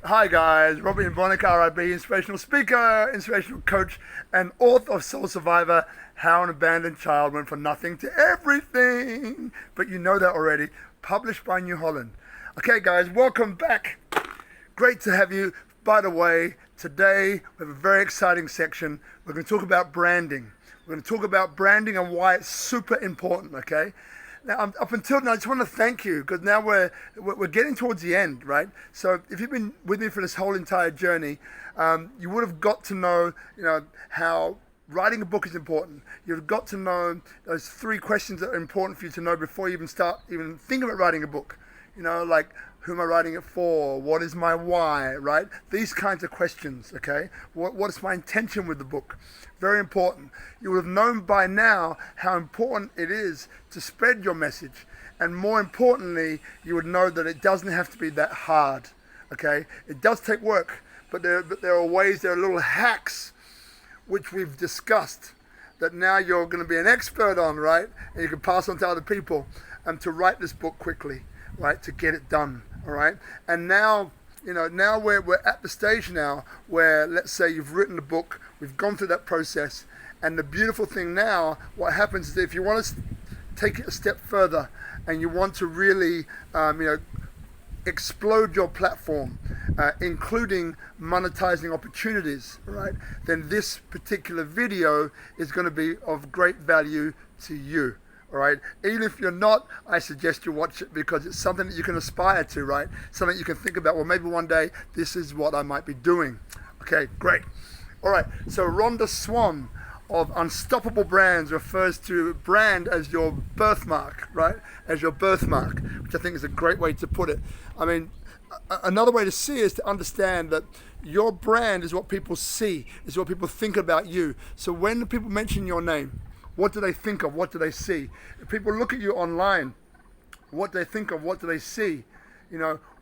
Hi guys, Robbie and Bonnick, RIB, inspirational speaker, inspirational coach, and author of Soul Survivor, How an Abandoned Child Went From Nothing to Everything. But you know that already. Published by New Holland. Okay guys, welcome back. Great to have you. By the way, today we have a very exciting section. We're going to talk about branding. We're going to talk about branding and why it's super important, okay? Now, up until now, I just want to thank you because now we're getting towards the end, right? So if you've been with me for this whole entire journey, you would have got to know, how writing a book is important. You've got to know those 3 questions that are important for you to know before you even think about writing a book. Like, who am I writing it for? What is my why, right? These kinds of questions, okay? What is my intention with the book? Very important. You would have known by now how important it is to spread your message. And more importantly, you would know that it doesn't have to be that hard, okay? It does take work, but there are ways, there are little hacks which we've discussed that now you're going to be an expert on, right? And you can pass on to other people to write this book quickly, right? To get it done, all right? And now, now we're at the stage now where, let's say you've written a book, we've gone through that process, and the beautiful thing now, what happens is if you want to take it a step further and you want to really, explode your platform, including monetizing opportunities, right? Then this particular video is going to be of great value to you. All right. Even if you're not, I suggest you watch it because it's something that you can aspire to, right? Something you can think about. Well, maybe one day this is what I might be doing. Okay, great. All right. So Rhonda Swan of Unstoppable Brands refers to brand as your birthmark, right? As your birthmark, which I think is a great way to put it. I mean, another way to see it is to understand that your brand is what people see, is what people think about you. So when people mention your name, what do they think of? What do they see? If people look at you online, what do they think of? What do they see?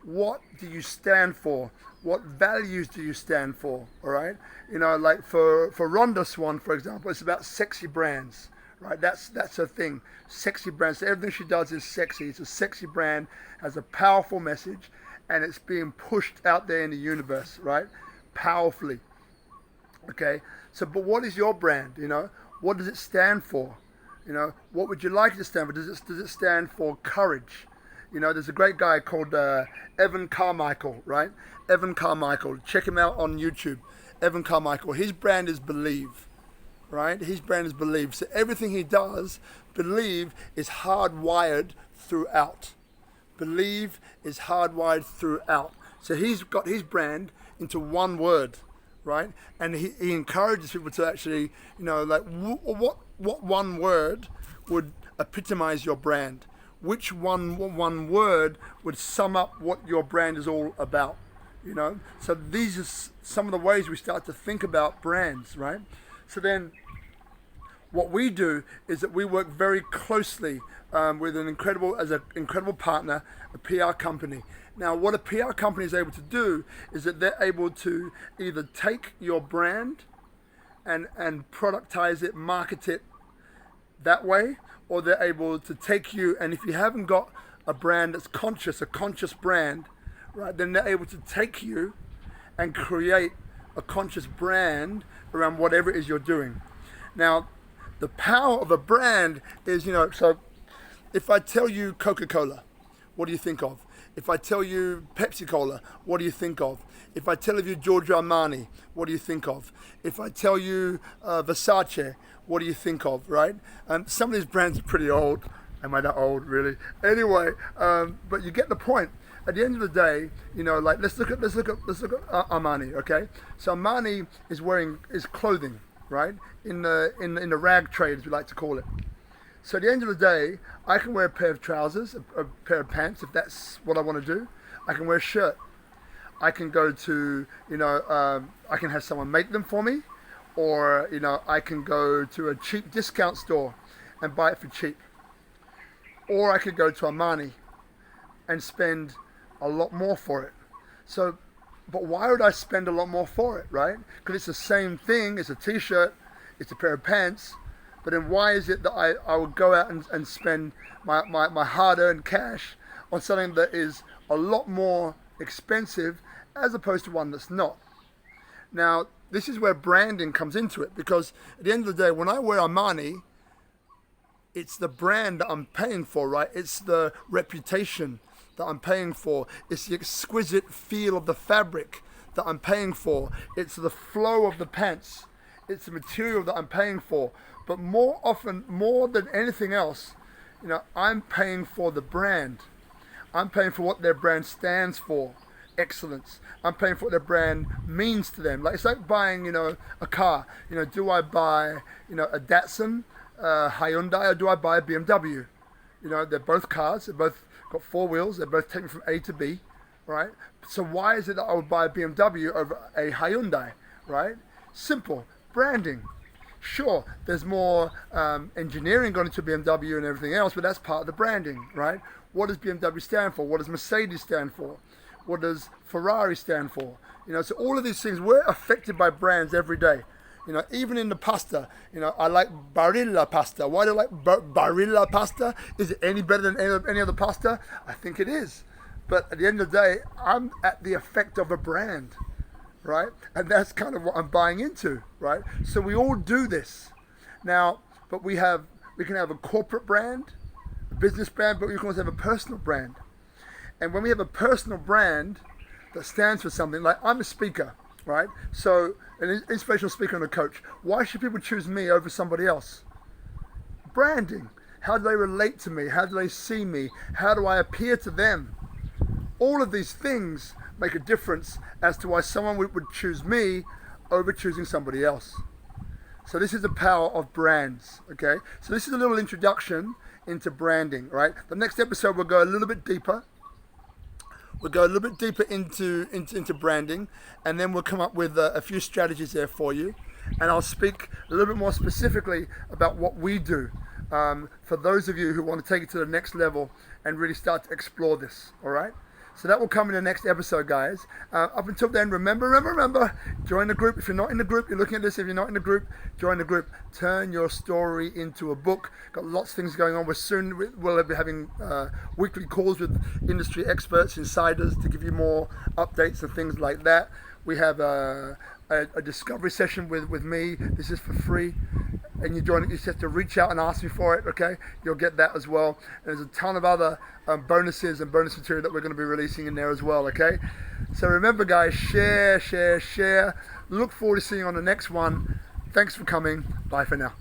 What do you stand for? What values do you stand for? All right? Like for Rhonda Swan, for example, it's about sexy brands, right? That's her thing. Sexy brands. So everything she does is sexy. It's a sexy brand, has a powerful message, and it's being pushed out there in the universe, right? Powerfully. Okay? So, but what is your brand? What does it stand for? What would you like it to stand for? Does it stand for courage? There's a great guy called Evan Carmichael, right? Evan Carmichael. Check him out on YouTube. Evan Carmichael. His brand is Believe, right? His brand is Believe. So everything he does, Believe is hardwired throughout. Believe is hardwired throughout. So he's got his brand into one word, right? And he encourages people to actually, what one word would epitomize your brand? Which one word would sum up what your brand is all about? So these are some of the ways we start to think about brands, right? So then what we do is that we work very closely with an incredible partner, a PR company. Now, what a PR company is able to do is that they're able to either take your brand and productize it, market it that way, or they're able to take you, and if you haven't got a brand that's conscious, a conscious brand, right, then they're able to take you and create a conscious brand around whatever it is you're doing. Now, the power of a brand is, so if I tell you Coca-Cola, what do you think of? If I tell you Pepsi-Cola, what do you think of? If I tell you Giorgio Armani, what do you think of? If I tell you Versace, what do you think of, right? Some of these brands are pretty old. Am I that old, really? Anyway, but you get the point. At the end of the day, let's look at Armani, okay? So Armani is clothing, right? In the rag trade, as we like to call it. So at the end of the day, I can wear a pair of trousers, a pair of pants, if that's what I want to do. I can wear a shirt. I can go to, I can have someone make them for me, or, I can go to a cheap discount store and buy it for cheap. Or I could go to Armani and spend a lot more for it. So, but why would I spend a lot more for it, right? Because it's the same thing. It's a t-shirt, it's a pair of pants. But then why is it that I would go out and spend my hard-earned cash on something that is a lot more expensive as opposed to one that's not. Now, this is where branding comes into it, because at the end of the day, when I wear Armani, it's the brand that I'm paying for, right? It's the reputation that I'm paying for. It's the exquisite feel of the fabric that I'm paying for. It's the flow of the pants. It's the material that I'm paying for. But more often, more than anything else, I'm paying for the brand. I'm paying for what their brand stands for. Excellence. I'm paying for what their brand means to them. Like, it's like buying, a car. Do I buy, a Datsun, Hyundai, or do I buy a BMW? They're both cars. They're both got four wheels. They're both taken from A to B, right? So why is it that I would buy a BMW over a Hyundai, right? Simple. Branding. Sure, there's more engineering gone into BMW and everything else, but that's part of the branding, right? What does BMW stand for? What does Mercedes stand for? What does Ferrari stand for? So all of these things, we're affected by brands every day. Even in the pasta, I like Barilla pasta. Why do I like Barilla pasta? Is it any better than any other pasta? I think it is. But at the end of the day, I'm at the effect of a brand, right? And that's kind of what I'm buying into, right? So we all do this. Now, but we can have a corporate brand, a business brand, but we can also have a personal brand. And when we have a personal brand that stands for something, like I'm a speaker, right? So an inspirational speaker and a coach. Why should people choose me over somebody else? Branding. How do they relate to me? How do they see me? How do I appear to them? All of these things make a difference as to why someone would choose me over choosing somebody else. So this is the power of brands, okay? So this is a little introduction into branding, right? The next episode we'll go a little bit deeper. We'll go a little bit deeper into branding, and then we'll come up with a few strategies there for you. And I'll speak a little bit more specifically about what we do for those of you who want to take it to the next level and really start to explore this, all right? So that will come in the next episode, guys. Up until then, remember, join the group. If you're not in the group, you're looking at this, if you're not in the group, join the group. Turn your story into a book. Got lots of things going on. We'll be having weekly calls with industry experts, insiders, to give you more updates and things like that. We have a discovery session with me. This is for free. And you join it, you just have to reach out and ask me for it, okay? You'll get that as well. And there's a ton of other bonuses and bonus material that we're going to be releasing in there as well, okay? So remember, guys, share. Look forward to seeing you on the next one. Thanks for coming. Bye for now.